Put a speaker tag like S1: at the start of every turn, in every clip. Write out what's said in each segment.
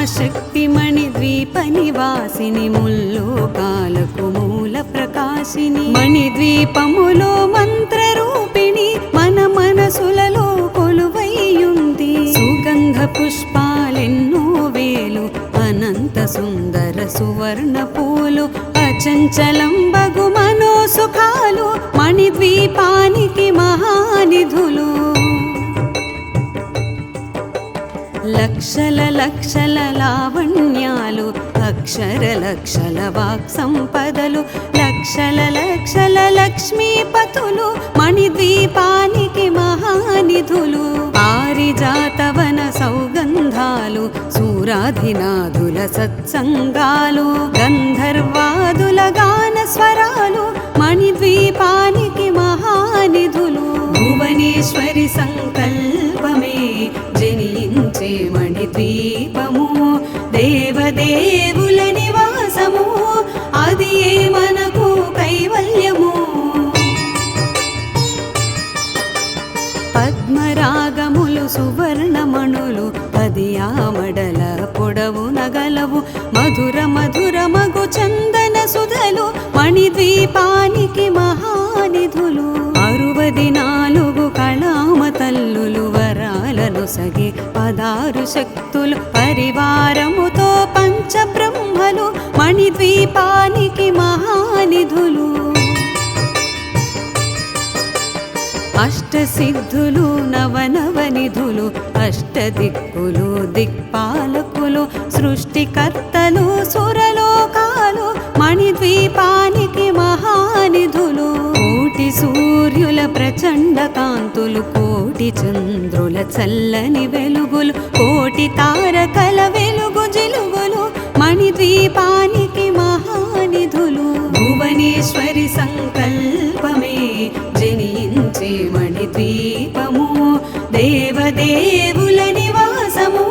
S1: మహాశక్తి మణిద్వీప నివాసిని ముల్లోకాలకు మూల ప్రకాశిని మణిద్వీపములో మంత్రరూపిణి మన మనసులలో కొలువైయుంది సుగంధ పుష్పాలెన్నో వేలు అనంత సుందర సువర్ణ పూలు అచంచలం బగు మనోసుఖాలు మణిద్వీపానికి మహానిధులు లక్షల లక్షల లావణ్యాలు అక్షర లక్షల వాక్ సంపదలు లక్షల లక్షల లక్ష్మీపతులు మణిద్వీపానికి మహానిధులు పారిజాతవన సౌగంధాలు సూరాధినాథుల సత్సంగాలు గంధర్వాదుల గాన స్వరాలు మణిద్వీపానికి మహానిధులు భువనేశ్వరి సంకల్పమే జనించే మణిద్వీపము దేవదేవుల నివాసము అది మనకు కైవల్యము పద్మరాగములు సువర్ణమణులు అది ఆమడల పొడవు నగలవు మధుర మధుర మగు చందన సుధలు మణిద్వీపానికి మహానిధులు 64 కళామ తల్లులు వరాలను సగి 16 శక్తులు పరివారముతో పంచబ్రహ్మలు మణిద్వీపానికి మహానిధులు అష్టసిద్ధులు నవనవనిధులు అష్టదిక్కులు దిక్పాలకులు సృష్టికర్తలు సురలోకాలు మణిద్వీపానికి మహానిధులు కోటి సూర్యుల ప్రచండ కాంతులు కోటి చంద్రుల చల్లని వెలుగులు కోటి తారకల వెలుగు జిలుగులు మణిద్వీపానికి మహానిధులు భువనేశ్వరి సంకల్పమే జనించే మణిద్వీపము దేవదేవుల నివాసము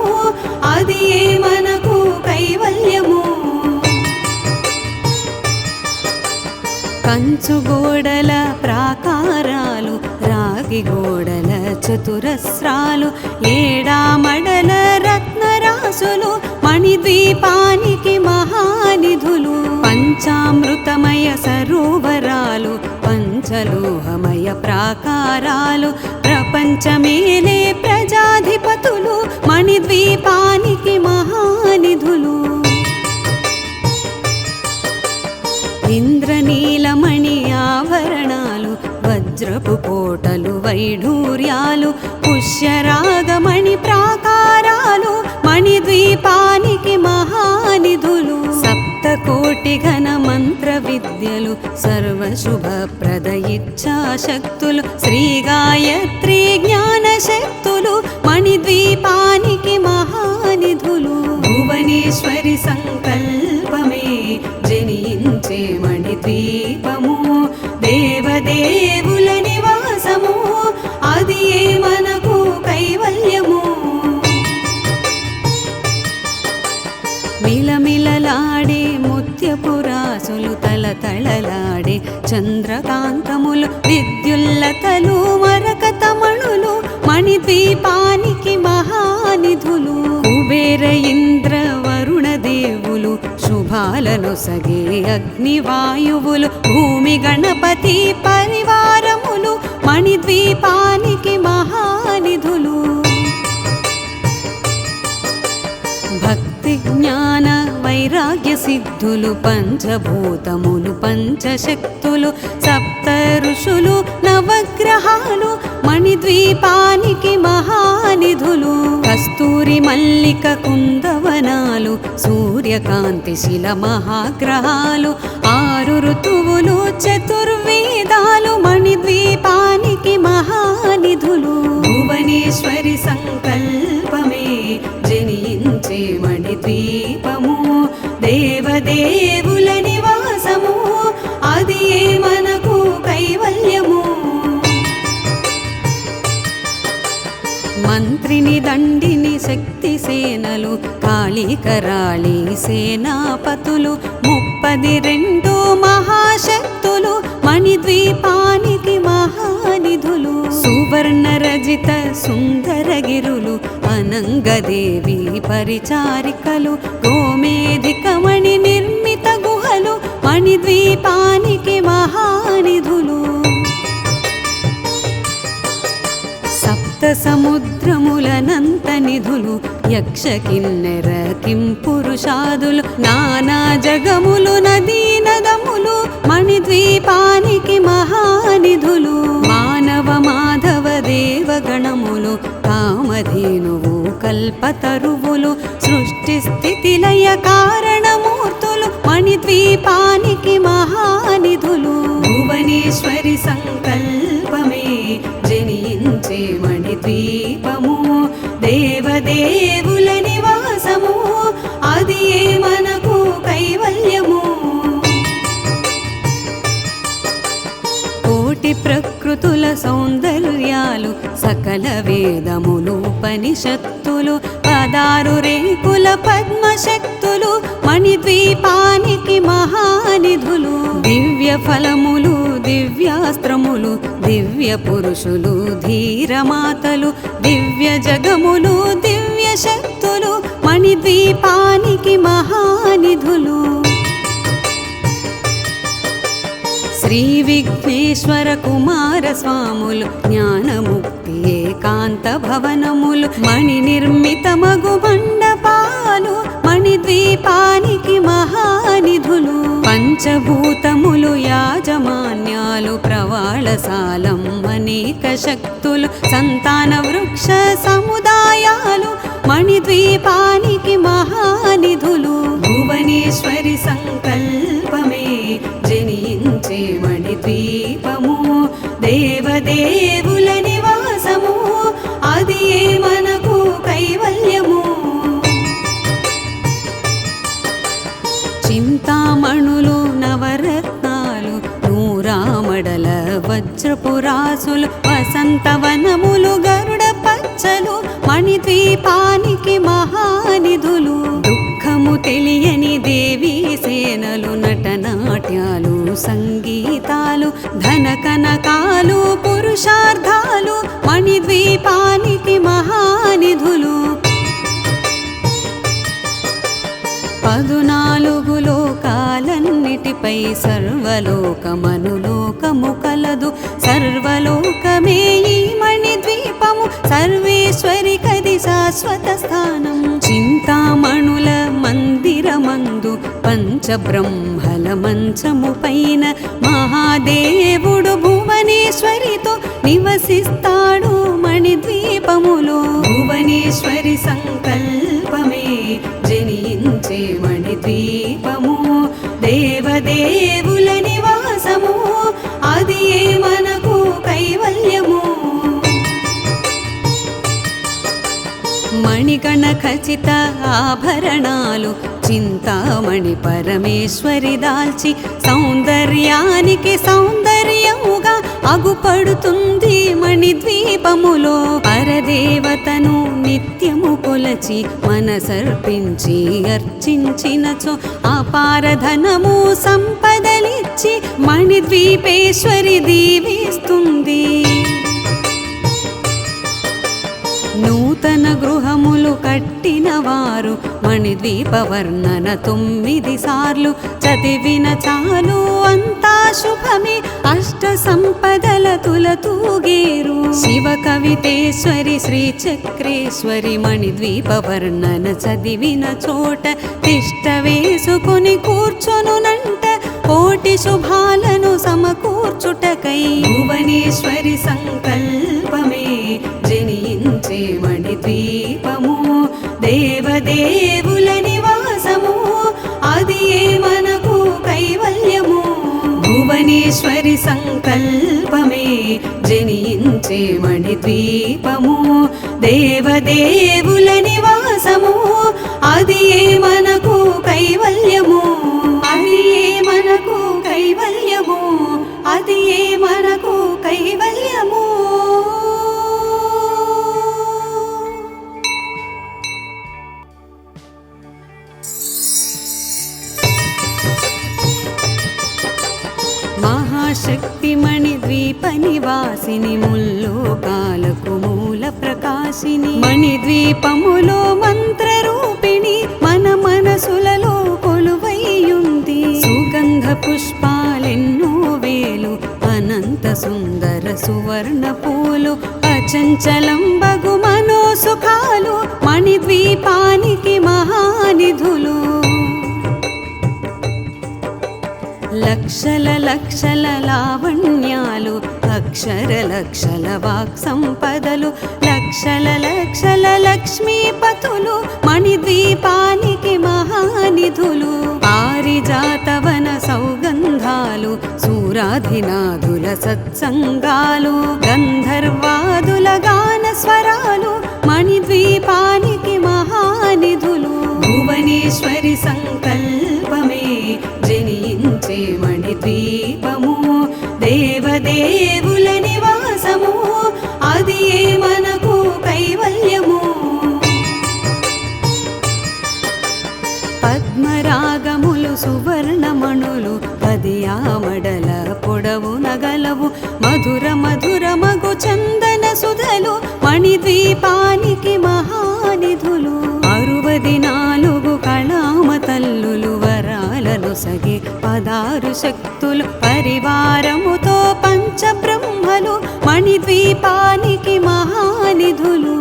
S1: అది మనకు కైవల్యము కంచు గోడల ప్రాకారాలు రాగి గోడల చతురస్రాలు ఏడామడల రత్నరాసులు మణిద్వీపానికి మహానిధులు పంచామృతమయ సరోవరాలు పంచలోహమయ ప్రాకారాలు ప్రపంచమేలే ప్రజాధిపతులు మణిద్వీపానికి మహానిధులు ఇంద్రనీలమణి ఆభరణాలు వజ్రపు కోటలు వైఢూర్యాలు పుష్యరాగమణి ప్రాకారాలు మణిద్వీపానికి మహానిధులు సప్తకోటి ఘన మంత్ర విద్యలు సర్వశుభప్రద ఇచ్ఛాశక్తులు శ్రీ గాయత్రి జ్ఞాన శక్తులు మణిద్వీపానికి మహానిధులు భువనేశ్వరి సంకల్పమే జనించే మణిద్వీపము దేవదేవుల నివాసము అది మనకు కైవల్యము మిలమిలలాడే ముత్యపురాసులు తలతళలాడే చంద్రకాంతములు విద్యుల్లతలు మరకతమణులు మణిద్వీపానికి మహానిధులు కుబేర ఇంద్ర వరుణ దేవులు శుభాలను సగే అగ్నివాయువులు భూమి గణపతి పరివారములు మణిద్వీపానికి మహానిధులు భక్తి జ్ఞాన వైరాగ్య సిద్ధులు పంచభూతములు పంచశక్తులు సప్త ఋషులు నవగ్రహాలు మణిద్వీపానికి మహానిధులు కస్తూరి మల్లిక కుందవనాలు సూర్యకాంతి శిల మహాగ్రహాలు 6 ఋతువులు చతుర్వేదాలు మణిద్వీపానికి మహానిధులు భువనేశ్వరి సంకల్పమే జనించే మణిద్వీపము దేవదేవుల నివాసము అది మనకు కైవల్యము మంత్రిని దండిని శక్తి సేనలు కాళికరాళి సేనాపతులు 32 మహాశక్తులు మణిద్వీపానికి మహానిధులు సువర్ణ రజిత సుందరగిరులు అనంగ దుర్గదేవి పరిచారికలు గోమేధికమణి నిర్మిత గుహలు మణిద్వీపానికి మహానిధులు సప్త సముద్రములనంత నిధులు యక్ష కిన్నెర కింపురుషాదులు నానా జగములు నదీ నదములు మణిద్వీపానికి మహానిధులు మానవ మాధవ దేవగణములు కామధేనువు కల్పతరువులు సృష్టి స్థితి లయ కారణమూర్తులు మణిద్వీపానికి మహానిధులు భువనేశ్వరి సంకల్పమే జనించే మణిద్వీపము దేవదేవుల నివాసము అది మనకు కైవల్యము కోటి ప్రకృతుల సౌందర్యాలు సకల వేదములు ఉపనిషత్తులు 16 రేకుల పద్మశక్తులు మణిద్వీపానికి మహానిధులు దివ్య ఫలములు దివ్యాస్త్రములు దివ్య పురుషులు ధీరమాతలు దివ్య జగములు దివ్య శక్తులు మణిద్వీపానికి మహానిధులు శ్రీ విఘ్నేశ్వర కుమార స్వాములు జ్ఞానముక్తి ఏకాంత భవనములు మణి నిర్మిత మగు మండపాలు మణిద్వీపానికి మహానిధులు పంచభూతములు యాజమాన్యాలు ప్రవాళశాలం అనేక శక్తులు సంతాన వృక్ష సముదాయాలు మణిద్వీపానికి మహానిధులు భువనేశ్వరి సంకల్పమే జనించే మణిద్వీపము దేవదేవుల నివాసము అది మనకు కైవల్యము చింతామణులు నవరత్నాలు నూరామడల వజ్రపురాసులు వసంతవనములు గరుడ పచ్చలు మణిద్వీపానికి మహానిధులు దుఃఖము తెలియని దేవీ సేనలు నటనాట్యాలు సంగీతాలు ధన కనకాలు పురుషార్థాలు మణిద్వీపానికి మహానిధులు 14 లోకాలన్నిటిపై సర్వలోకమనులోకము కలదు సర్వలోకమే ఈ మణిద్వీపము సర్వేశ్వరి కది శాశ్వత స్థానం చింతామణుల మందిరమందు పంచబ్రహ్మల మంచము పైన మహాదేవుడు భువనేశ్వరితో నివసిస్తాడు మణిద్వీపములో భువనేశ్వరి సంకల్పమే జనించే మణిద్వీపము దేవదేవుల నివాసము అది మనకు కైవల్యము మణిగణ ఖచిత ఆభరణాలు చింతామణి పరమేశ్వరి దాల్చి సౌందర్యానికి సౌందర్యముగా అగుపడుతుంది మణిద్వీపములో పరదేవతను నిత్యము కొలచి మనసర్పించి అర్చించినచో అపారధనము సంపదలిచ్చి మణిద్వీపేశ్వరి దీవిస్తుంది నూతన గృహములు కట్టిన వారు మణిద్వీప వర్ణన 9 సార్లు చదివిన చాలు అంతా శుభమే అష్ట సంపదల తులతూగేరు శివ కవితేశ్వరి శ్రీ చక్రేశ్వరి మణిద్వీప వర్ణన చదివిన చోట తిష్ట వేసుకుని కూర్చొనునంట కోటి శుభాలను సమకూర్చుటకై భువనేశ్వరి సంకల్పమే జనించే మణిద్వీపము దేవదేవుల నివాసము అది మనకు కైవల్యము భువనేశ్వరి సంకల్పమే జనించే మణిద్వీపము దేవదేవుల నివాసము అది మనకు కైవల్యము అది మనకు కైవల్యము అది మనకు కైవల్యము మహాశక్తి మణిద్వీప నివాసిని ముల్లోకాలకు మూల ప్రకాశ వాసిని మణిద్వీపములో మంత్రరూపిణి మన మనసులలో కొలువైయుంది సుగంధ పుష్పాలెన్నో వేలు అనంత సుందర సువర్ణ పూలు అచంచలం బగు మనోసుఖాలు మణిద్వీపానికి మహానిధులు లక్షల లక్షల లావణ్యాలు అక్షర లక్షల వాక్ సంపదలు లక్షల లక్షల లక్ష్మీపతులు మణిద్వీపానికి మహానిధులు పారిజాతవన సౌగంధాలు సూరాధినాథుల సత్సంగాలు గంధర్వాదుల గాన స్వరాలు మణిద్వీపానికి మహానిధులు భువనేశ్వరి సంకల్పమే జనించే మణిద్వీపము దేవదేవుల నివాసము అది మనకు కైవల్యము పద్మరాగములు సువర్ణమణులు పది ఆమడల పొడవు నగలవు మధుర మధుర మగు చందన సుధలు మణిద్వీపానికి మహానిధులు 64 కళామ తల్లులు వరాలను సగి 16 శక్తులు పరివారముతో పంచబ్రహ్మలు మణిద్వీపానికి మహానిధులు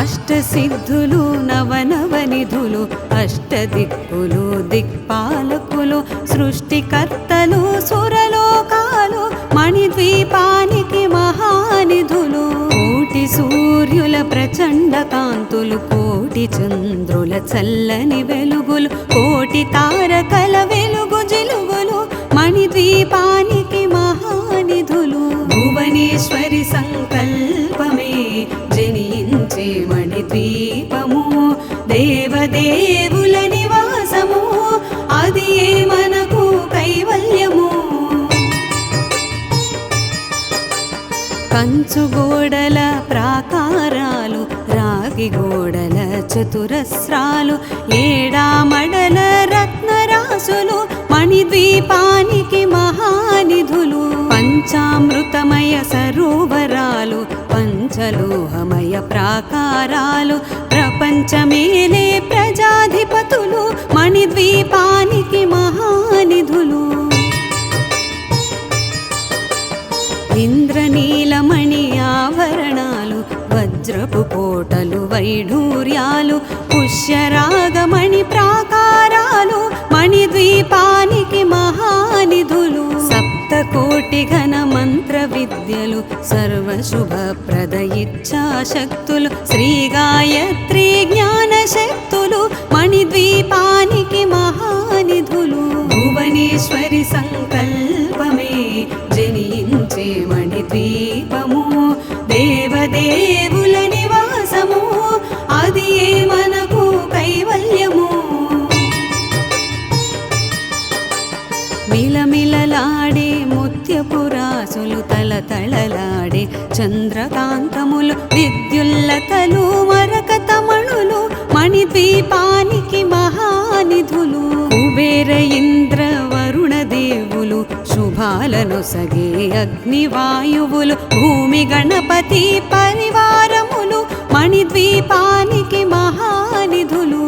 S1: అష్టసిద్ధులు నవనవనిధులు అష్టదిక్కులు దిక్పాలకులు సృష్టికర్తలు సురలోకాలు మణిద్వీపానికి మహానిధులు కోటి సూర్యుల ప్రచండ కాంతులు కోటి చంద్రుల చల్లని వెలుగులు కోటి తారకల వెలుగు జిలుగులు మణిద్వీపానికి మహానిధులు భువనేశ్వరి సంకల్పమే జనించే మణిద్వీపము దేవదేవుల నివాసము అది మనకు కైవల్యము కంచు గోడల ప్రాకారాలు రాగి గోడల చతురస్రాలు ఏడామడల రత్నరాసులు మణిద్వీపానికి మహానిధులు పంచామృతమయ సరోవరాలు పంచలోహమయ ప్రాకారాలు ప్రపంచమేలే ప్రజాధిపతులు మణిద్వీపానికి మహానిధులు ఇంద్రనీలమణి ఆభరణాలు వజ్రపు కోటలు వైఢూర్యాలు పుష్యరాగమణి ప్రాకారాలు మణిద్వీపానికి మహానిధులు సప్తకోటి ఘన మంత్ర విద్యలు సర్వశుభప్రద ఇచ్ఛాశక్తులు శ్రీ గాయత్రి జ్ఞాన శక్తులు మణిద్వీపానికి మహానిధులు భువనేశ్వరి సంకల్పమే జనించే మణిద్వీపము దేవదేవుల నివాసము అది మనకు కైవల్యము మిలమిలలాడే ముత్యపురాసులు తలతళలాడే చంద్రకాంతములు విద్యుల్లతలు మరకతమణులు మణిద్వీపానికి మహానిధులు కుబేర ఇంద్ర వరుణ దేవులు శుభాలను సగే అగ్నివాయువులు భూమి గణపతి పరివారములు మణిద్వీపానికి మహానిధులు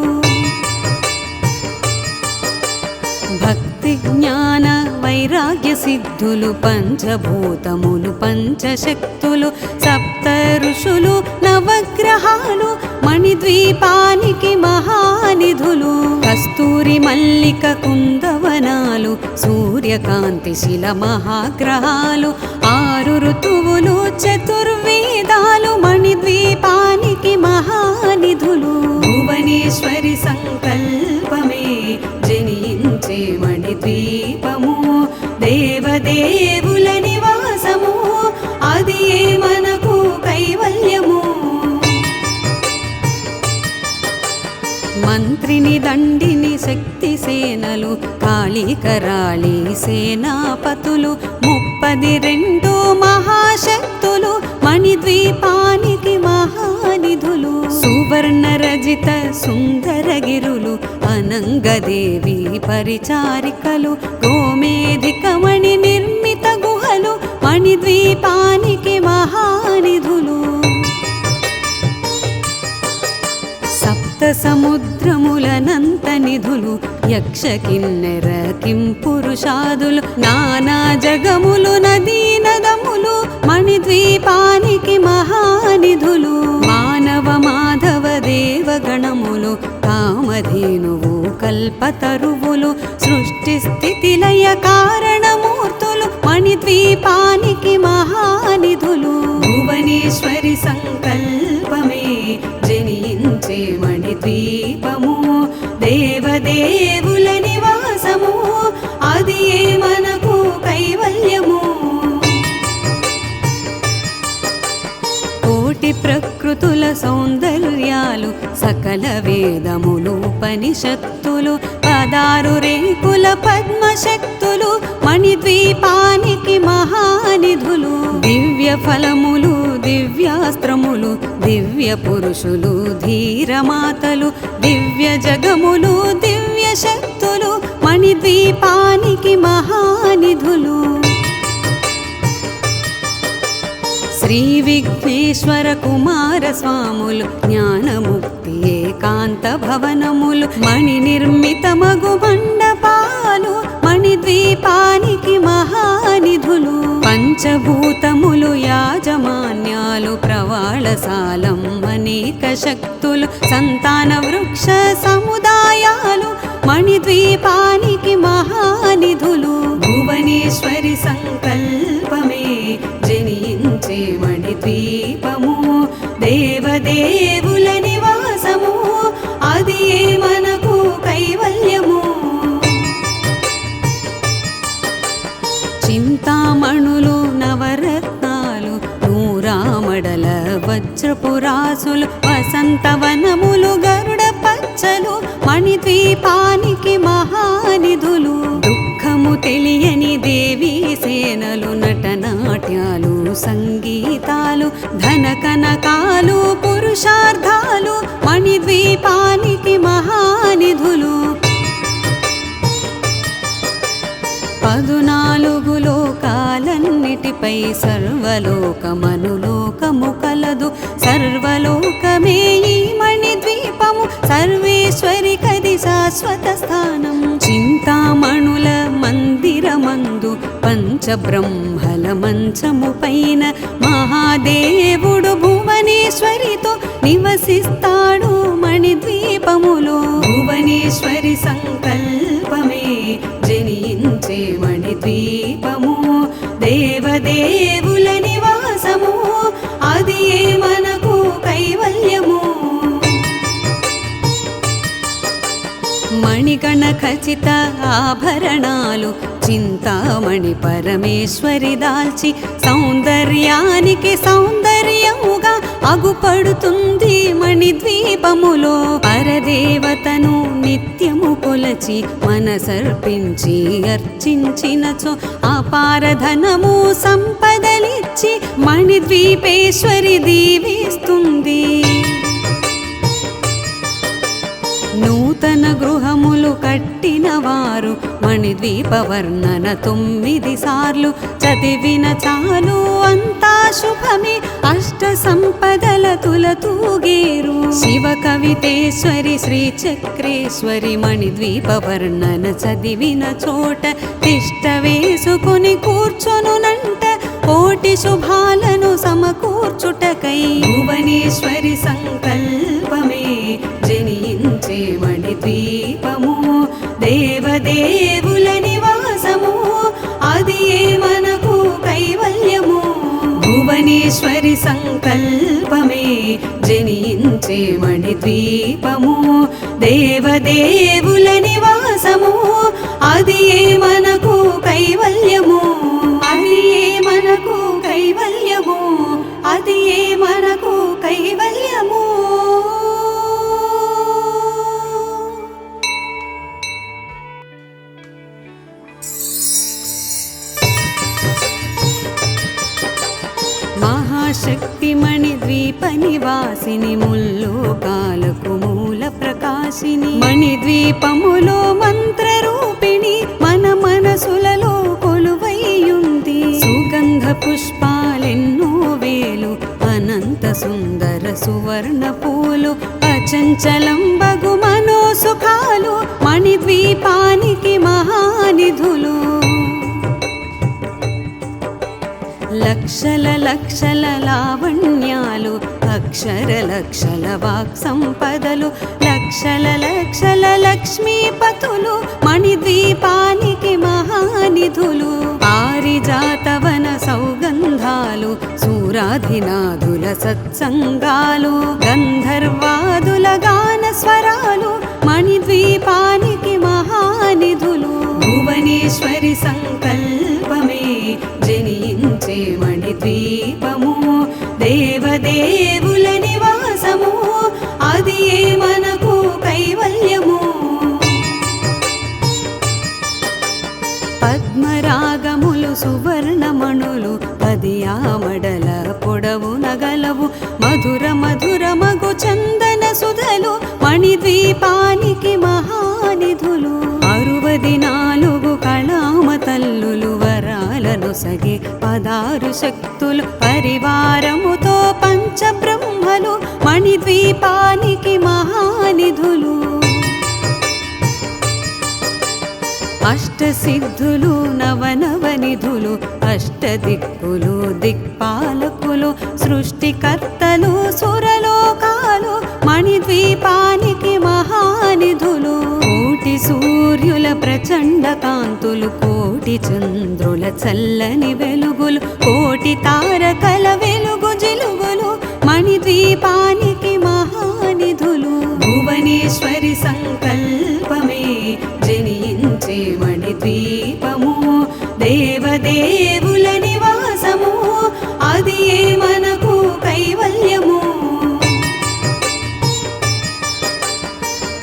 S1: భక్తి జ్ఞాన వైరాగ్య సిద్ధులు పంచభూతములు పంచశక్తులు సప్త ఋషులు నవగ్రహాలు మణిద్వీపానికి మహానిధులు కస్తూరి మల్లిక కుందవనాలు సూర్యకాంతి శిల మహాగ్రహాలు 6 ఋతువులు చతుర్వేదాలు మణిద్వీపానికి మహానిధులు భువనేశ్వరి సంకల్పమే జనించే మణిద్వీపము దేవదేవుల నివాసము అది మనకు కైవల్యము మంత్రిని దండిని శక్తి సేనలు కాళికరాళి సేనాపతులు 32 మహాశక్తులు మణిద్వీపానికి మహానిధులు సువర్ణ రజిత సుందరగిరులు అనంగదేవి పరిచారికలు గోమేధికమణి నిర్మిత గుహలు మణిద్వీపానికి మహా సముద్రములనంత నిధులు యక్ష కిన్నెర కింపురుషాదులు నానా జగములు నదీ నదములు మణిద్వీపానికి మహానిధులు మానవ మాధవ దేవగణములు కామధేనువు కల్పతరువులు సృష్టి స్థితి లయ కారణమూర్తులు మణిద్వీపానికి మహానిధులు భువనేశ్వరి సంకల్పమే జనించే మణిద్వీపము దేవదేవుల నివాసము అది మనకు కైవల్యము కోటి ప్రకృతుల సౌందర్యాలు సకల వేదములు ఉపనిషత్తులు 16 రేకుల పద్మశక్తులు మణిద్వీపానికి మహానిధులు దివ్య ఫలములు దివ్యాస్త్రములు దివ్య పురుషులు ధీరమాతలు దివ్య జగములు దివ్య శక్తులు మణిద్వీపానికి మహానిధులు శ్రీ విఘ్నేశ్వర కుమార స్వాములు జ్ఞానముక్తి ఏకాంత భవనములు మణి నిర్మితమగు మండపాలు మణిద్వీపానికి మహానిధులు పంచభూతములు యాజమాన్యాలు ప్రవాళశాలం అనేక శక్తులు సంతాన వృక్ష సముదాయాలు మణిద్వీపానికి మహానిధులు భువనేశ్వరి సంకల్పమే జనించే మణిద్వీపము దేవదేవుల నివాసము అది మనకు కైవల్యము చింతామణులు నవరత్నాలు నూరామడల వజ్రపురాసులు వసంతవనములు గరుడ పచ్చలు మణిద్వీపానికి మహానిధులు దుఃఖము తెలియని దేవీ సేనలు నటనాట్యాలు సంగీతాలు ధన కనకాలు పురుషార్థాలు మణిద్వీపానికి మహానిధులు 14 లోకాలన్నిటిపై సర్వలోకమనులోకము కలదు సర్వలోకమే ఈ మణిద్వీపము సర్వేశ్వరి కది శాశ్వత స్థానం చింతామణుల మందిరమందు పంచబ్రహ్మల మంచము పైన మహాదేవుడు భువనేశ్వరితో నివసిస్తాడు మణిద్వీపములో భువనేశ్వరి సంకల్పమే జనించే మణిద్వీపము దేవదేవుల నివాసము అది మనకు కైవల్యము మణిగణ ఖచిత ఆభరణాలు చింతామణి పరమేశ్వరి దాల్చి సౌందర్యానికి సౌందర్యముగా అగుపడుతుంది మణిద్వీపములో పరదేవతను నిత్యము కొలచి మనసర్పించి అర్చించినచో అపారధనము సంపదలిచ్చి మణిద్వీపేశ్వరి దీవిస్తుంది నూతన గృహములు కట్టిన వారు మణిద్వీప వర్ణన 9 సార్లు చదివిన చాలు అంతా శుభమే అష్ట సంపదల తులతూగేరు శివ కవితేశ్వరి శ్రీ చక్రేశ్వరి మణిద్వీప వర్ణన చదివిన చోట తిష్ట వేసుకుని కూర్చొనునంట కోటి శుభాలను సమకూర్చుటకై భువనేశ్వరి సంకల్పమే జనించే మణిద్వీపము దేవదేవుల నివాసము అది మనకు కైవల్యము భువనేశ్వరి సంకల్పమే జనించే మణిద్వీపము దేవదేవుల నివాసము అది మనకు కైవల్యము అది మనకు కైవల్యము అది మనకు కైవల్యము మహాశక్తి మణిద్వీప నివాసిని ముల్లోకాలకు మూల ప్రకాశిని మణిద్వీపములో మంత్రరూపిణి మన మనసులలో కొలువైయుంది సుగంధ పుష్పాలెన్నో వేలు అనంత సుందర సువర్ణ పూలు అచంచలం సుఖాలు మణిద్వీపానికి మహానిధులు. లక్షల లక్షల లావణ్యాలు అక్షర లక్షల వాక్ సంపదలు లక్షల లక్షల లక్ష్మీపతులు మణిద్వీపానికి మహానిధులు. పారిజాతవన సౌగంధాలు సూరాధినాథుల సత్సంగాలు గంధర్వాదుల గాన స్వరాలు మణిద్వీపానికి మహానిధులు. భువనేశ్వరి సంకల్పమే జనించే మణిద్వీపము దేవదేవుల నివాసము అది మనకు కైవల్యము. పద్మరాగములు సువర్ణమణులు 10 ఆమడల పొడవు నగలవు మధుర మధుర మగు చందన సుధలు మణిద్వీపానికి మహానిధులు. 64 కళామ తల్లులు వరాలను సగి 16 శక్తులు పరివారముతో పంచబ్రహ్మలు మణిద్వీపానికి మహానిధులు. అష్టసిద్ధులు నవనవనిధులు అష్టదిక్కులు దిక్పాలకులు సృష్టికర్తలు సురలోకాలు మణిద్వీపానికి మహానిధులు. కోటి సూర్యుల ప్రచండ కాంతులు కోటి చంద్రుల చల్లని వెలుగులు కోటి తారకల వెలుగు జిలుగులు మణిద్వీపానికి మహానిధులు. భువనేశ్వరి సంకల్పమే జనించే మణిద్వీపము దేవదేవుల నివాసము అది మనకు కైవల్యము.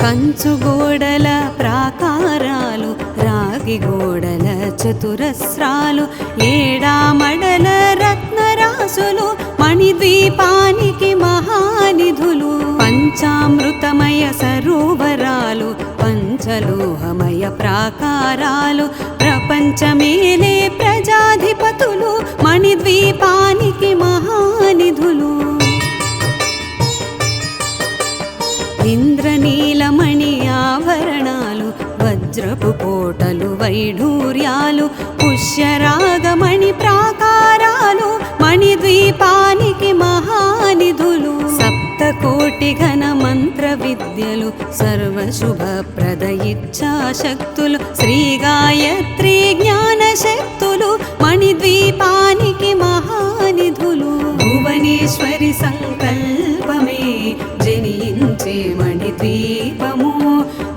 S1: కంచు గోడల ప్రాకారాలు రాగి గోడల చతురస్రాలు ఏడామడల రత్నరాసులు మణిద్వీపానికి మహానిధులు. పంచామృతమయ సరోవరాలు పంచలోహమయ ప్రాకారాలు ప్రపంచమేలే ప్రజాధిపతులు మణిద్వీపానికి మహానిధులు. ఇంద్రనీలమణి ఆభరణాలు వజ్రపు కోటలు వైఢూర్యాలు పుష్యరాగమణి ప్రాకారాలు మణిద్వీపానికి మహానిధులు. 7 కోటి ఘన మంత్ర విద్యలు సర్వశుభప్రద ఇచ్ఛాశక్తులు శ్రీ గాయత్రి జ్ఞాన శక్తులు మణిద్వీపానికి మహానిధులు. భువనేశ్వరి సంకల్పమే జనించే మణిద్వీపము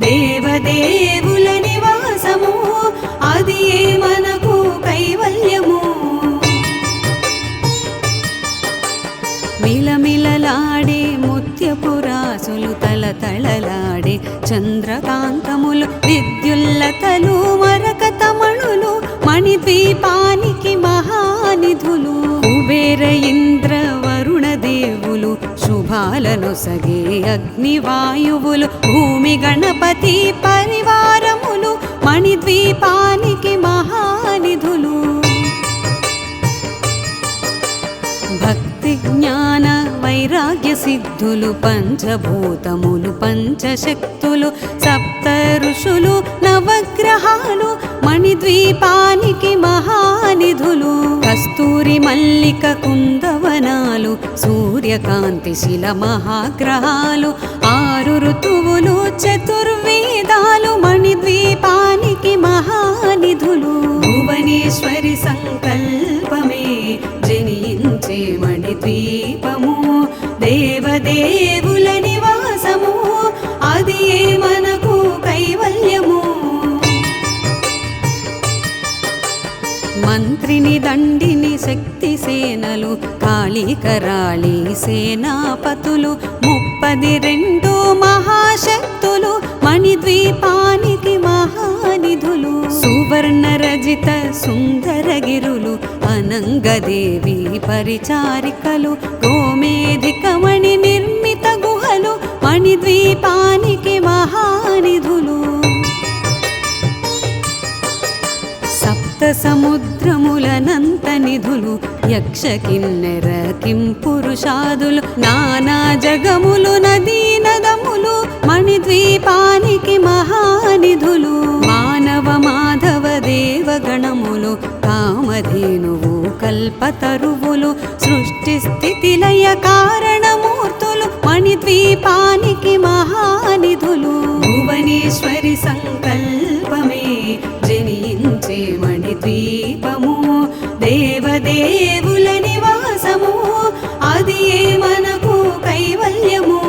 S1: దేవదేవుల నివాసము అది మనకు కైవల్యము. మిలమిలలాడే ముత్యపురాసులు తలతళలాడే చంద్రకాంతములు విద్యుల్లతలు మరకతమణులు మణిద్వీపానికి మహానిధులు. కుబేర ఇంద్ర వరుణ దేవులు శుభాలను సగే అగ్నివాయువులు భూమి గణపతి పరివారములు మణిద్వీపానికి మహానిధులు. భక్తి జ్ఞాన వైరాగ్య సిద్ధులు పంచభూతములు పంచశక్తులు 7 ఋషులు నవగ్రహాలు మణిద్వీపానికి మహానిధులు. కస్తూరి మల్లిక కుందవనాలు సూర్యకాంతి శిల మహాగ్రహాలు 6 ఋతువులు చతుర్వేదాలు మణిద్వీపానికి మహానిధులు. భువనేశ్వరి సంకల్పమే జనించే మణిద్వీపము దేవదేవుల నివాసము అది మనకు కైవల్యము. మంత్రిని దండిని శక్తి సేనలు కాళీకరాళి సేనాపతులు 32 మహాశక్తులు మణిద్వీపానికి మహానిధులు. సువర్ణ రజిత సుందరగిరులు అనంగదేవి పరిచారికలు గోమేధికమణి నిర్మిత గుహలు మణిద్వీపానికి మహానిధులు. 7 సముద్రములనంత నిధులు యక్ష కిన్నెర కింపురుషాదులు నానా జగములు నదీ నదములు మణిద్వీపానికి మహానిధులు మానవ మాధవ దేవగణములు కామధేనువు కల్పతరువులు సృష్టి స్థితి లయ కారణమూర్తులు మణిద్వీపానికి మహానిధులు భువనేశ్వరి సంకల్పమే జనించే మణిద్వీపము దేవదేవుల నివాసము అది మనకు కైవల్యము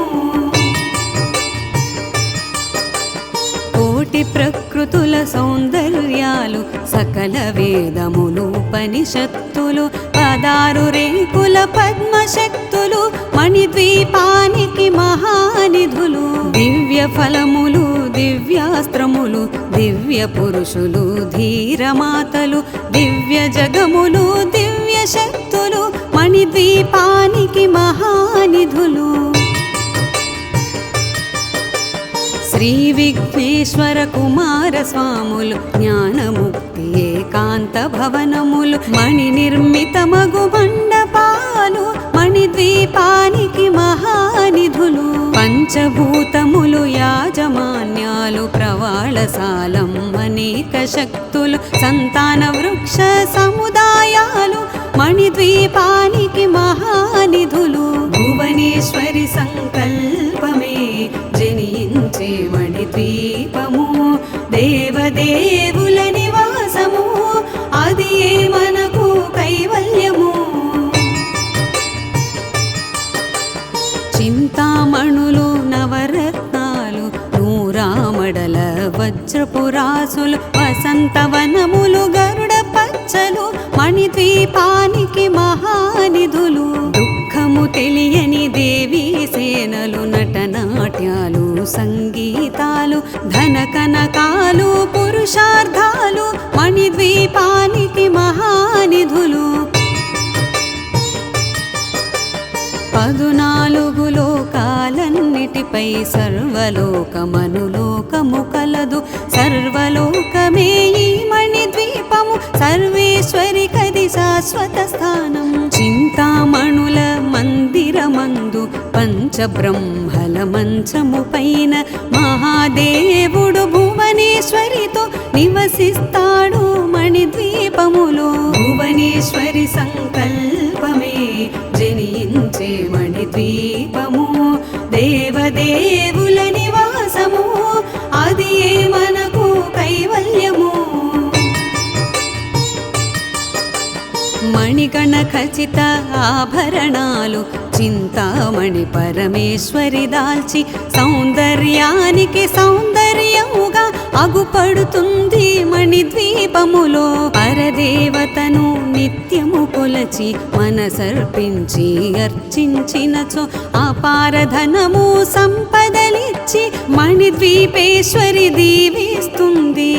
S1: కోటి ప్రకృతుల సౌందర్యాలు సకల వేదములు ఉపనిషత్తులు 16 రేకుల పద్మశక్తులు మణిద్వీపానికి మహానిధులు దివ్య ఫలములు దివ్యాస్త్రములు దివ్య పురుషులు ధీరమాతలు దివ్య జగములు దివ్య శక్తులు మణిద్వీపానికి మహానిధులు శ్రీ విఘ్నేశ్వర కుమార స్వాములు జ్ఞానముక్తి ఏకాంత భవనములు మణి నిర్మితమగు మండపాలు మణిద్వీపానికి మహానిధులు పంచభూతములు యాజమాన్యాలు ప్రవాళశాలం అనేక శక్తులు సంతాన వృక్ష సముదాయాలు మణిద్వీపానికి మహానిధులు భువనేశ్వరి సంకల్పమే జనించే మణిద్వీపము దేవదేవుల నివాసము అది మనకు కైవల్యము చింతామణులు నవరత్నాలు నూరామడల వజ్రపురాసులు వసంతవనములు గరుడ పచ్చలు మణిద్వీపానికి మహానిధులు దుఃఖము తెలియని దేవీ సేనలు నటనాట్యాలు సంగీతాలు ధన కనకాలు పురుషార్థాలు మణిద్వీపానికి మహానిధులు 14 లోకాలన్నిటిపై సర్వలోకమనులోకము కలదు సర్వలోకమే ఈ మణిద్వీపము సర్వేశ్వరి కది శాశ్వత స్థానం చింతామణుల మందిరమందు పంచబ్రహ్మల మంచము పైన మహాదేవుడు భువనేశ్వరితో నివసిస్తాడు మణిద్వీపములో భువనేశ్వరి సంకల్పమే జనించే మణిద్వీపము దేవదేవుల నివాసము అది మనకు కైవల్యము మణిగణ ఖచిత ఆభరణాలు చింతామణి పరమేశ్వరి దాల్చి సౌందర్యానికి సౌందర్యముగా అగుపడుతుంది మణిద్వీపములో పరదేవతను నిత్యము కొలచి మనసర్పించి అర్చించినచో అపారధనము సంపదలిచ్చి మణిద్వీపేశ్వరి దీవిస్తుంది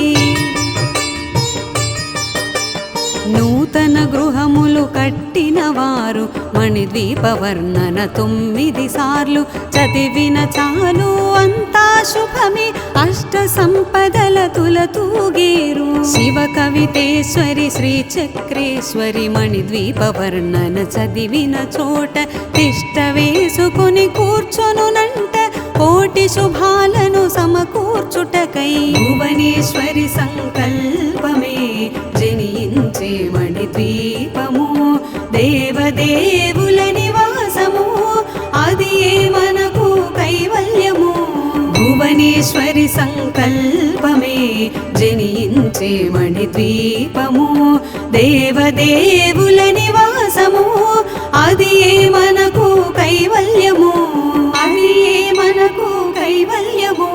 S1: నూతన గృహములు కట్టిన వారు మణిద్వీప వర్ణన 9 సార్లు చదివిన చాలు అంతా శుభమే అష్ట సంపదల తులతూగేరు శివ కవితేశ్వరి శ్రీ చక్రేశ్వరి మణిద్వీప వర్ణన చదివిన చోట తిష్ట వేసుకుని కూర్చొనునంట కోటి శుభాలను సమకూర్చుటకై భువనేశ్వరి సంకల్పమే జనించే మణిద్వీపము దేవదేవుల నివాసము అది మనకు కైవల్యము భువనేశ్వరి సంకల్పమే జనించే మణిద్వీపము దేవదేవుల నివాసము అది మనకు కైవల్యము అది మనకు కైవల్యము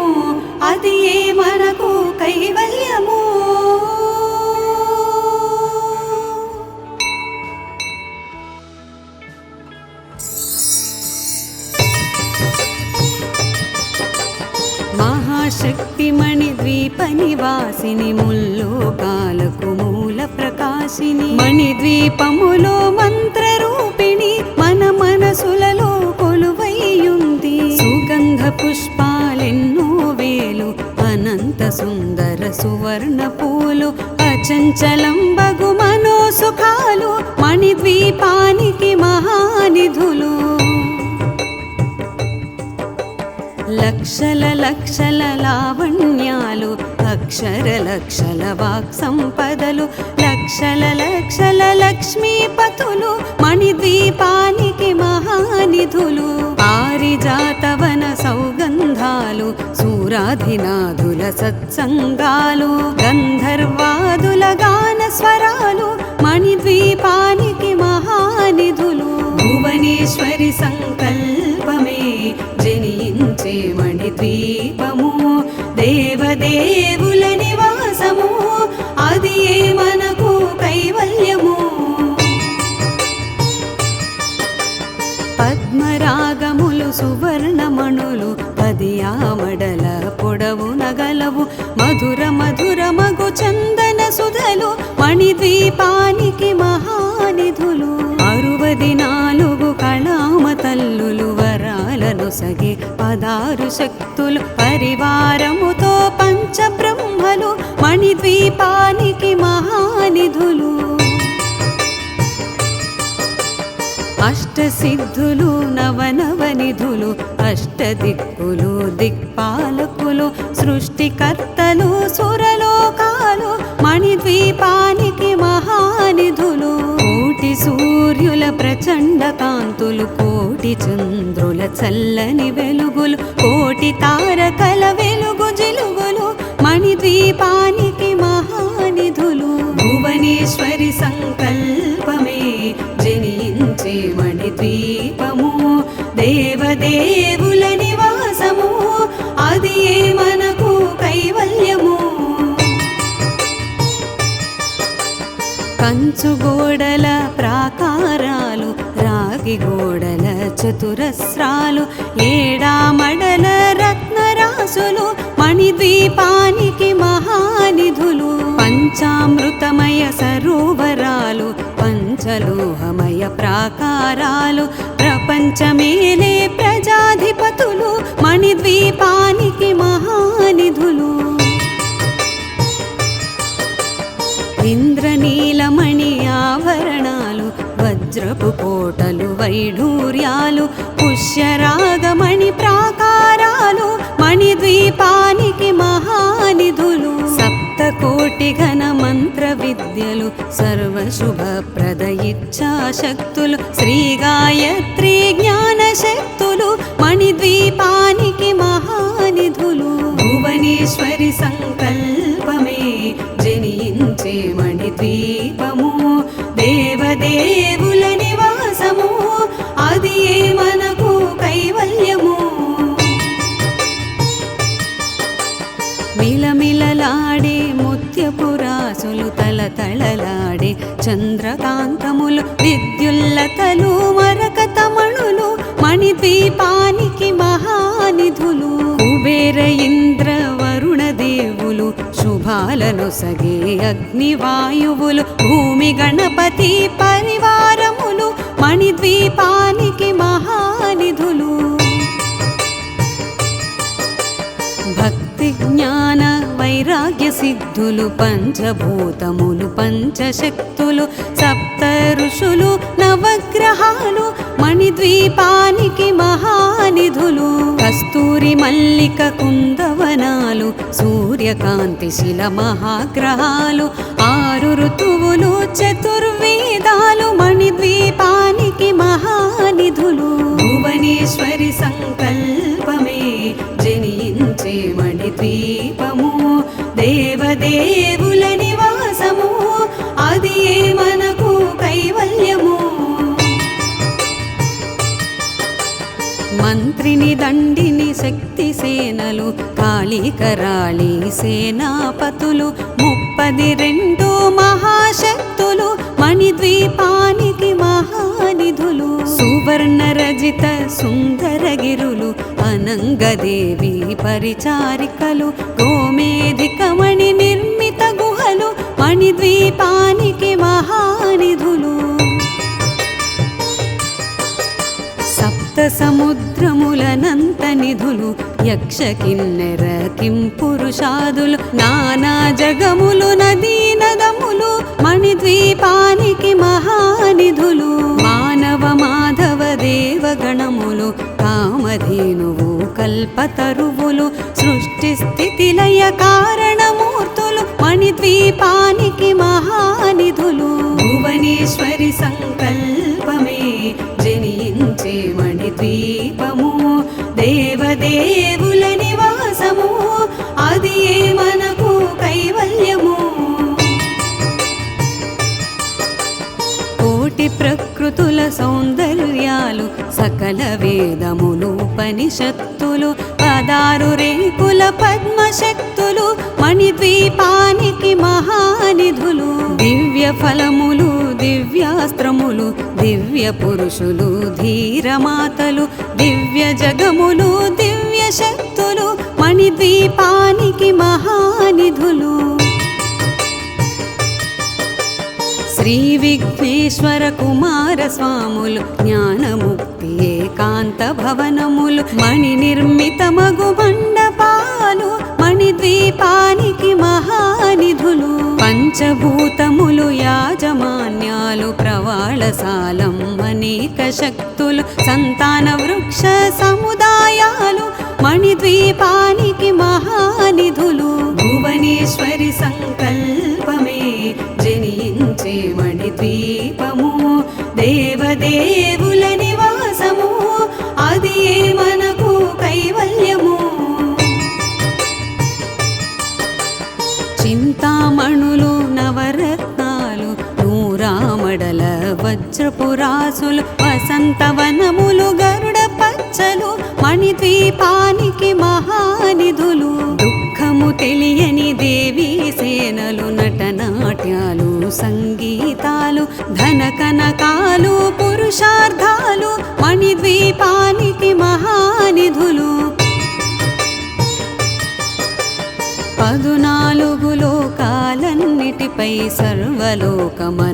S1: అది మనకు కైవల్యము మహాశక్తి మణిద్వీప నివాసిని ముల్లోకాలకు మూల ప్రకాశిని మణిద్వీపములో మంత్రరూపిణి మన మనసులలో కొలువైయుంది సుగంధ పుష్పాలెన్నో వేలు అనంత సుందర సువర్ణ పూలు అచంచలం బగు మనోసుఖాలు మణిద్వీపానికి మహానిధులు లక్షల లావణ్యాలు అక్షర లక్షల వాక్ సంపదలు లక్షల లక్షల లక్ష్మీపతులు మణిద్వీపానికి మహానిధులు పారిజాతవన సౌగంధాలు సూరాధినాథుల సత్సంగాలు గంధర్వాదుల గాన స్వరాలు మణిద్వీపానికి మహానిధులు భువనేశ్వరి సంకల్పమే జనించే మణిద్వీపము దేవదేవుల నివాసము అది ఏ మనకు కైవల్యము పద్మరాగములు సువర్ణమణులు పదియామడల పొడవు నగలవు మధుర మధుర మగు చందన సుధలు మణిద్వీపానికి మహానిధులు 64 కళామ తల్లులు వరాలను సగే 16 శక్తులు పరివారముతో పంచబ్రహ్మలు మణిద్వీపానికి మహానిధులు అష్టసిద్ధులు నవనవనిధులు అష్టదిక్కులు దిక్పాలకులు సృష్టికర్తలు సురలోకాలు మణిద్వీపానికి మహానిధులు కోటి సూర్యుల ప్రచండ కాంతులు కోటి చంద్రుల చల్లని వెలుగులు కోటి తారకల వెలుగు జిలుగులు మణిద్వీపానికి మహానిధులు భువనేశ్వరి సంకల్పమే జనించే మణిద్వీపము దేవదేవుల నివాసము అది ఏ మనకు కైవల్యము కంచు గోడల ప్రాకారాలు రాగి గోడల చతురస్రాలు ఏడామడల రత్నరాసులు మణిద్వీపానికి మహానిధులు పంచామృతమయ సరోవరాలు పంచలోహమయ ప్రాకారాలు ప్రపంచమేలే ప్రజాధిపతులు మణిద్వీపానికి మహానిధులు ఇంద్రనీలమణి ఆభరణాలు వజ్రపు కోటలు వైఢూర్యాలు పుష్యరాగమణి ప్రాకారాలు మణిద్వీపానికి మహానిధులు సప్తకోటి ఘన మంత్ర విద్యలు సర్వశుభప్రద ఇచ్ఛాశక్తులు శ్రీ గాయత్రి జ్ఞాన శక్తులు మణిద్వీపానికి మహానిధులు భువనేశ్వరి సంకల్పమే జనించే మణిద్వీపము దేవదేవుల నివాసము అది ఏ మనకు కైవల్యము మిలమిలలాడే ముత్యపురాసులు తలతళలాడే చంద్రకాంతములు విద్యుల్లతలు మరకతమణులు మణిద్వీపానికి మహానిధులు కుబేర ఇంద్ర వరుణ దేవులు శుభాలను సగే అగ్నివాయువులు భూమి గణపతి పరివారములు మణిద్వీపానికి మహానిధులు భక్తి జ్ఞాన వైరాగ్య సిద్ధులు పంచభూతములు పంచశక్తులు సప్త ఋషులు నవగ్రహాలు మణిద్వీపానికి మహానిధులు కస్తూరి మల్లిక కుందవనాలు సూర్యకాంతి శిల మహాగ్రహాలు 6 ఋతువులు చతుర్వేదాలు మణిద్వీపానికి మహానిధులు భువనేశ్వరి సంకల్పమే జనించే మణిద్వీపము దేవదేవుల నివాసము అది ఏ మనకు కైవల్యము మంత్రిని దండిని శక్తి సేనలు కాళీకరాళి సేనాపతులు 32 మహాశక్తులు మణిద్వీపానికి మహానిధులు సువర్ణ రజిత సుందరగిరులు అనంగదేవి పరిచారికలు గోమేధికమణి నిర్మిత గుహలు మణిద్వీపానికి మహానిధులు సప్త సముద్రములనంత నిధులు యక్ష కిన్నెర కింపురుషాదులు నానా జగములు నదీ నదములు మణిద్వీపానికి మహానిధులు మానవ మాధవ దేవగణములు కామధేనువు కల్ కల్పతరువులు సృష్టి స్థితి లయ కారణమూర్తులు మణిద్వీపానికి మహానిధులు భువనేశ్వరి సంకల్పమే జనించే మణిద్వీపము దేవదేవుల నివాసము అది మనకు కైవల్యము కోటి ప్రకృతుల సౌందర్యాలు సకల వేదములు ఉపనిషత్తులు 16 రేకుల పద్మశక్తులు మణిద్వీపానికి మహానిధులు దివ్య ఫలములు దివ్యాస్త్రములు దివ్య పురుషులు ధీరమాతలు దివ్య జగములు దివ్య శక్తులు మణిద్వీపానికి మహానిధులు శ్రీ విఘ్నేశ్వర కుమార స్వాములు జ్ఞానముక్తి ఏకాంత భవనములు మణి నిర్మితమగు మండపాలు మణిద్వీపానికి మహానిధులు పంచభూతములు యాజమాన్యాలు ప్రవాళశాలం అనేక శక్తులు సంతాన వృక్ష సముదాయాలు మణిద్వీపానికి మహానిధులు భువనేశ్వరి సంకల్పమే జనించే మణిద్వీపము దేవదేవుల నివాసము అది మనకు కైవల్యము చింతామణులు నవరత్నాలు నూరామడల వజ్రపురాసులు వసంతవనములు గరుడ పచ్చలు మణిద్వీపానికి మహానిధులు దుఃఖము తెలియని దేవీ సేనలు నటనాట్యాలు సంగీతాలు ధన కనకాలు పురుషార్థాలు మణిద్వీపానికి మహానిధులు 14 లోకాలన్నిటిపై సర్వలోకమనులోకము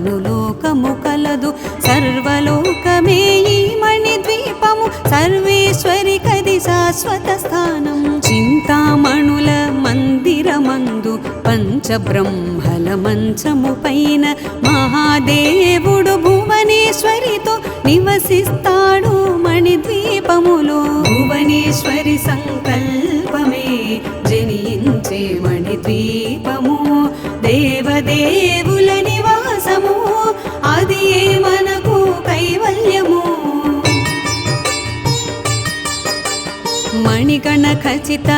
S1: కలదు సర్వలోకమే ఈ మణిద్వీపము సర్వేశ్వరి కది శాశ్వత స్థానం చింతామణుల మందిరమందు పంచబ్రహ్మల మంచము పైన మహాదేవుడు భువనేశ్వరితో నివసిస్తాడు మణిద్వీపములో భువనేశ్వరి సంకల్పమే జనించే మణిద్వీపము దేవదేవుల నివాసము అది మనకు కైవల్యము మణిగణ ఖచిత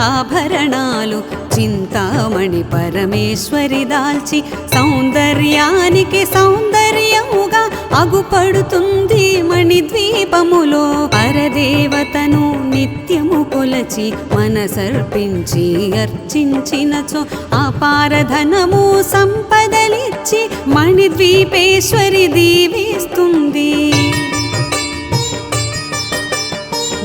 S1: ఆభరణాలు చింతామణి పరమేశ్వరి దాల్చి సౌందర్యానికి సౌందర్యముగా అగుపడుతుంది మణిద్వీపములో పరదేవతను నిత్యము కొలచి మనసర్పించి అర్చించినచో అపారధనము సంపదలిచ్చి మణిద్వీపేశ్వరి దీవిస్తుంది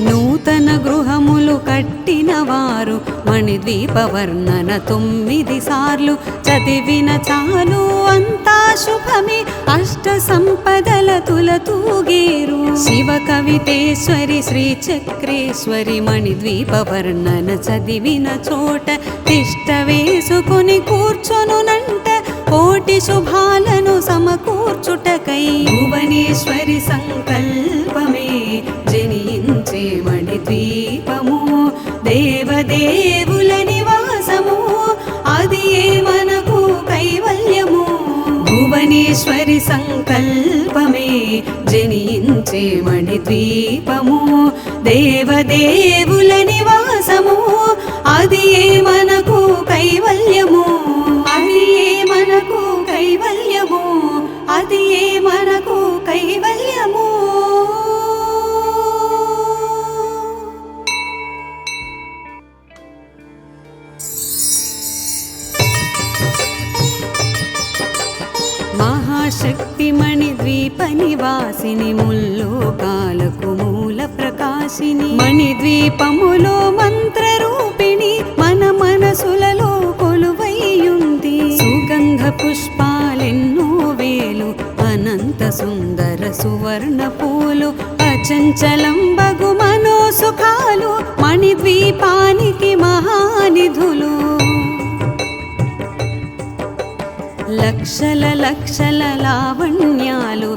S1: నూతన గృహములు కట్టిన వారు మణిద్వీప వర్ణన 9 సార్లు చదివిన చాలు అంతా శుభమే అష్ట సంపదల తులతూగేరు శివ కవితేశ్వరి శ్రీ చక్రేశ్వరి మణిద్వీప వర్ణన చదివిన చోట తిష్ట వేసుకొని కూర్చొనునంట కోటి శుభాలను సమకూర్చుటకై భువనేశ్వరి సంకల్పమే జనించే మణిద్వీపము దేవదేవుల నివాసము అది మనకు కైవల్యము భువనేశ్వరి సంకల్పమే జనించే మణిద్వీపము దేవదేవుల నివాసము అది మనకు కైవల్యము అది మనకు కైవల్యము అది మనకు కైవల్యము మహాశక్తి మణిద్వీప నివాసిని ముల్లోకాలకు మూల ప్రకాశిని మణిద్వీపములో మంత్రరూపిణి మన మనసులలో కొలువైయుంది సుగంధ పుష్పాలెన్నో వేలు అనంత సుందర సువర్ణ పూలు అచంచలం బగు మనోసుఖాలు మణిద్వీపానికి మహానిధులు లక్షల లక్షల లావణ్యాలు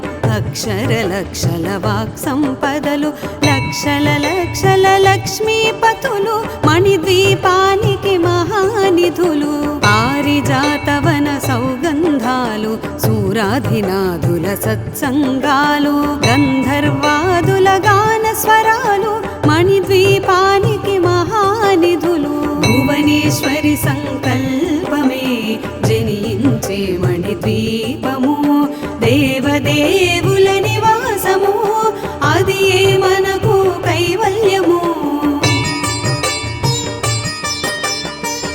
S1: అక్షర లక్షల వాక్ సంపదలు లక్షల లక్షల లక్ష్మీపతులు మణిద్వీపానికి మహానిధులు పారిజాతవన సౌగంధాలు సూరాధినాథుల సత్సంగాలు గంధర్వాదుల గాన స్వరాలు మణిద్వీపానికి మహానిధులు భువనేశ్వరి సంకల్పమే జనించే మణిద్వీపము దేవదేవుల నివాసము అది మనకు కైవల్యము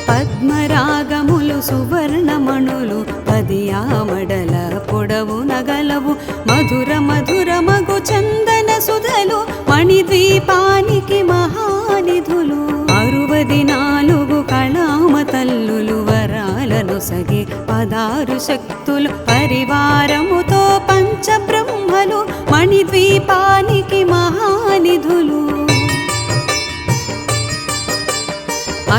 S1: పద్మరాగములు సువర్ణమణులు పదియామడల పొడవు నగలవు మధుర మధుర మగు చందన సుధలు మణిద్వీపానికి మహానిధులు 64 కళామ తల్లులు వరాలను సగి 16 శక్తులు పరివారముతో పంచబ్రహ్మలు మణిద్వీపానికి మహానిధులు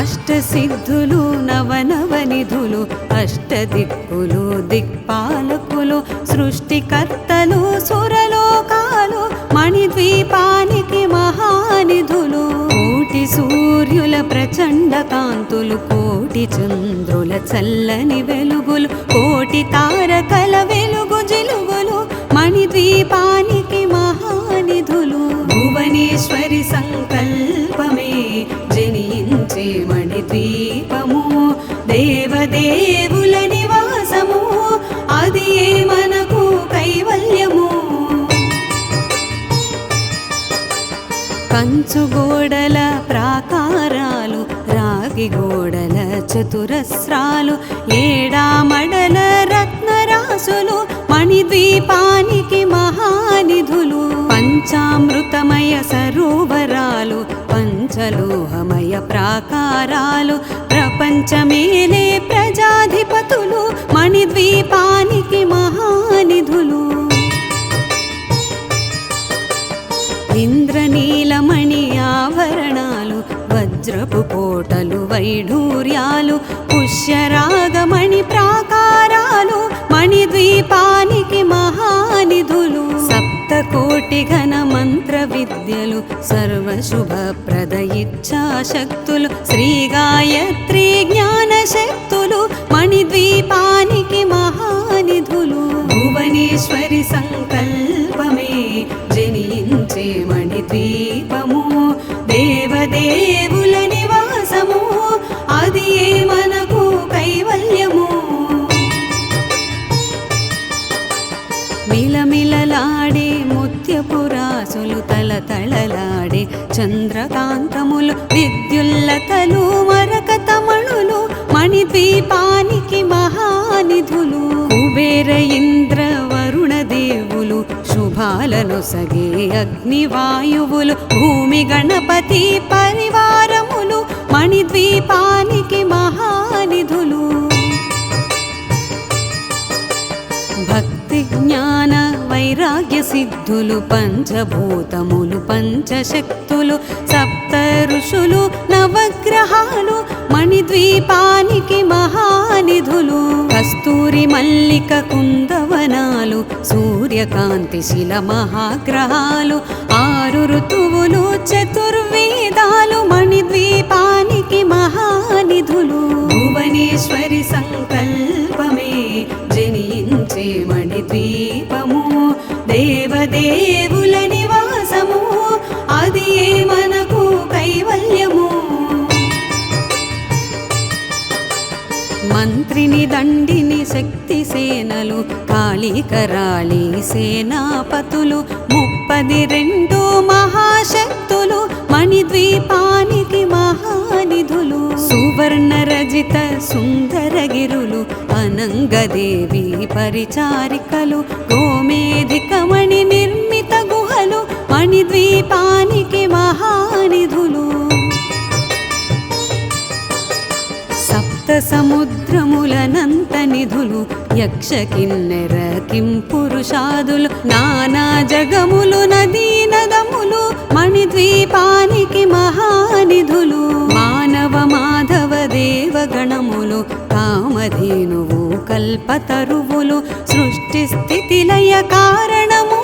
S1: అష్టసిద్ధులు నవనవనిధులు అష్టదిక్కులు దిక్పాలకులు సృష్టికర్తలు సురలోకాలు మణిద్వీపానికి మహానిధులు కోటి సూర్యుల ప్రచండ కాంతులు కోటి చంద్రుల చల్లని వెలుగులు కోటి తారకల వెలుగు జిలుగులు మణిద్వీపానికి మహానిధులు భువనేశ్వరి సంకల్పమే జనించే మణిద్వీపము దేవదేవుల నివాసము అది మనకు కైవల్యము కంచు గోడల ప్రాకారాలు రాగి గోడల చతురస్రాలు ఏడామడల రత్నరాసులు మణిద్వీపానికి మహానిధులు పంచామృతమయ సరోవరాలు పంచలోహమయ ప్రాకారాలు ప్రపంచమేలే ప్రజాధిపతులు మణిద్వీపానికి మహానిధులు ఇంద్రనీలమణి ఆభరణాలు వజ్రపు కోటలు వైఢూర్యాలు పుష్యరాగమణి ప్రాకారాలు మణిద్వీపానికి మహానిధులు సప్తకోటి ఘన మంత్ర విద్యలు సర్వశుభప్రద ఇచ్ఛాశక్తులు శ్రీ గాయత్రి జ్ఞాన శక్తులు మణిద్వీపానికి మహానిధులు భువనేశ్వరి సంకల్పమే జనించే మణిద్వీపము దేవదేవుల నివాసము అది మనకు కైవల్యము మిలమిలలాడే ముత్యపురాసులు తలతళలాడే చంద్రకాంతములు విద్యుల్లతలు మరకతమణులు మణిద్వీపానికి మహానిధులు కుబేర ఇంద్ర వరుణ దేవులు శుభాలను సగే అగ్నివాయువులు భూమి గణపతి పరివారములు మణిద్వీపానికి మహానిధులు భక్తి జ్ఞాన వైరాగ్య సిద్ధులు పంచభూతములు పంచశక్తులు సప్త ఋషులు నవగ్రహాలు మణిద్వీపానికి మహానిధులు కస్తూరి మల్లిక కుందవనాలు సూర్యకాంతి శిల మహాగ్రహాలు 6 ఋతువులు చతుర్వేదాలు మణిద్వీపానికి మహానిధులు భువనేశ్వరి సంకల్పమే జనించే మణిద్వీపము దేవదేవుల నివాసము అది మనకు కైవల్యము మంత్రిని దండిని శక్తి సేనలు కాళికరాళి సేనాపతులు 32 మహాశక్తులు మణిద్వీపానికి మహానిధులు సువర్ణ రజిత సుందరగిరులు అనంగదేవి పరిచారికలు గోమేధికమణి నిర్మిత గుహలు మణిద్వీపానికి మహానిధులు సముద్రములనంత నిధులు యక్ష కిన్నెర కింపురుషాదులు నానా జగములు నదీ నదములు మణిద్వీపానికి మహానిధులు మానవ మాధవ దేవగణములు కామధేనువు కల్పతరువులు సృష్టి స్థితి లయ కారణము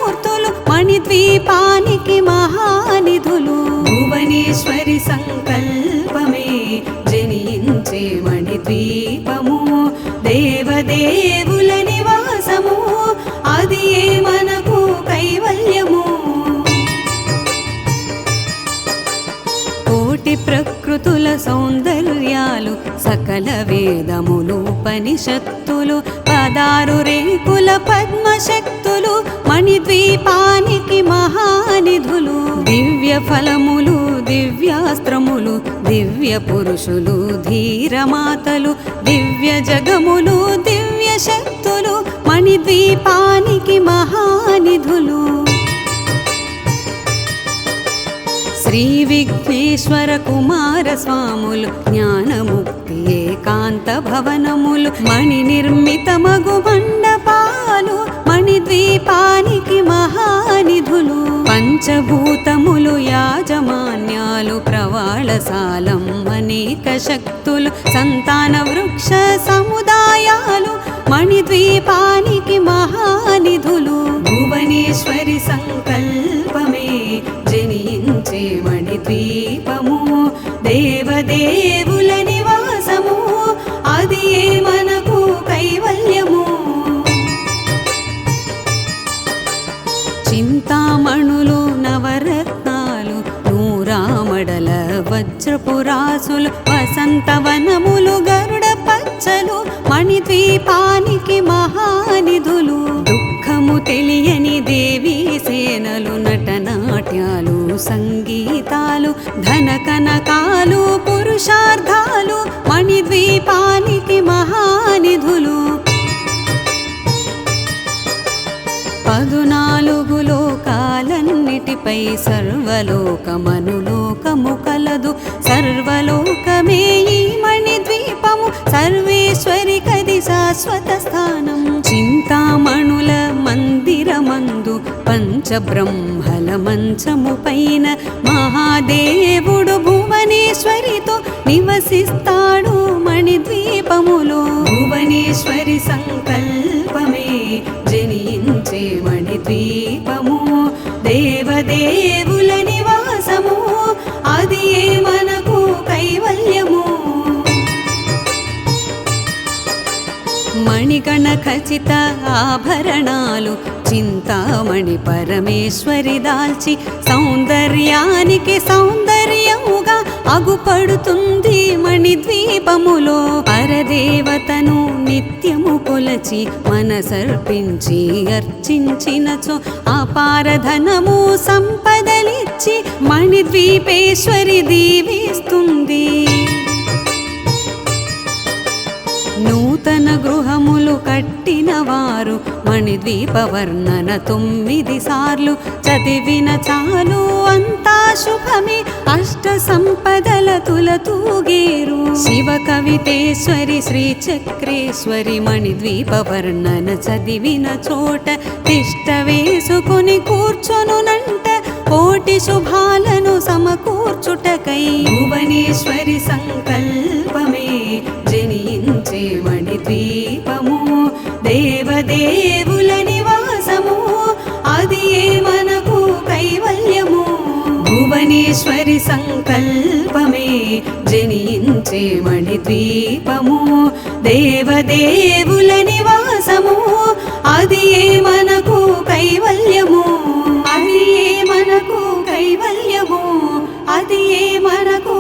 S1: మనకు కైవల్యము. కోటి ప్రకృతుల సౌందర్యాలు సకల వేదములు ఉపనిషత్తులు 16 రేకుల పద్మశక్తులు మణిద్వీపానికి మహానిధులు. దివ్య ఫలములు దివ్యాస్త్రములు దివ్య పురుషులు ధీరమాతలు దివ్య జగములు దివ్య శక్తులు మణిద్వీపానికి మహానిధులు. శ్రీ విఘ్నేశ్వర కుమార స్వాములు జ్ఞానముక్తి ఏకాంత భవనములు మణి నిర్మితమగు మండపాలు మణిద్వీపానికి మహానిధులు. పంచభూతములు యాజమాన్యాలు ప్రవాళశాలం అనేక శక్తులు సంతాన వృక్ష సముదాయాలు మణిద్వీపానికి మహానిధులు. భువనేశ్వరి సంకల్పమే జనించే మణిద్వీపము దేవదేవుల నివాసము అది మనకు కైవల్యము. చింతామణులు నవరత్నాలు నూరామడల వజ్రపురాసులు వసంతవనములు గరుడ పచ్చలు మణిద్వీపానికి మహానిధులు. దుఃఖము తెలియని దేవీ సేనలు నటనాట్యాలు సంగీతాలు ధన కనకాలు పురుషార్థాలు మణిద్వీపానికి మహానిధులు. 14 లోకాలన్నిటిపై సర్వలోకమనులోకము కలదు సర్వలోకమే ఈ మణిద్వీపము సర్వేశ్వరి కది శాశ్వత స్థానం. చింతామణుల మందిరమందు పంచబ్రహ్మల మంచము పైన మహాదేవుడు భువనేశ్వరితో నివసిస్తాడు మణిద్వీపములో. భువనేశ్వరి సంకల్పమే జనించే మణిద్వీపము దేవదేవుల నివాసము అది మనకు కైవల్యము. మణిగణ ఖచిత ఆభరణాలు చింతామణి పరమేశ్వరి దాల్చి సౌందర్యానికి సౌందర్యముగా అగుపడుతుంది మణిద్వీపములో. పరదేవతను నిత్యము కొలచి మనసర్పించి అర్చించినచో అపారధనము సంపదలిచ్చి మణిద్వీపేశ్వరి దీవిస్తుంది. నూతన గృహములు కట్టిన వారు మణిద్వీప వర్ణన 9 సార్లు చదివిన చాలు అంతా శుభమే అష్ట సంపదల తులతూగేరు. శివ కవితేశ్వరి శ్రీ చక్రేశ్వరి మణిద్వీప వర్ణన చదివిన చోట తిష్ట వేసుకుని కూర్చొనునంట కోటి శుభాలను సమకూర్చుటకై. భువనేశ్వరి సంకల్పమే జనించే మణిద్వీపము దేవదేవుల నివాసము అది మనకు కైవల్యము. భువనేశ్వరి సంకల్పమే జనించే మణిద్వీపము దేవదేవుల నివాసము అది మనకు కైవల్యము. అది మనకు కైవల్యము అది మనకు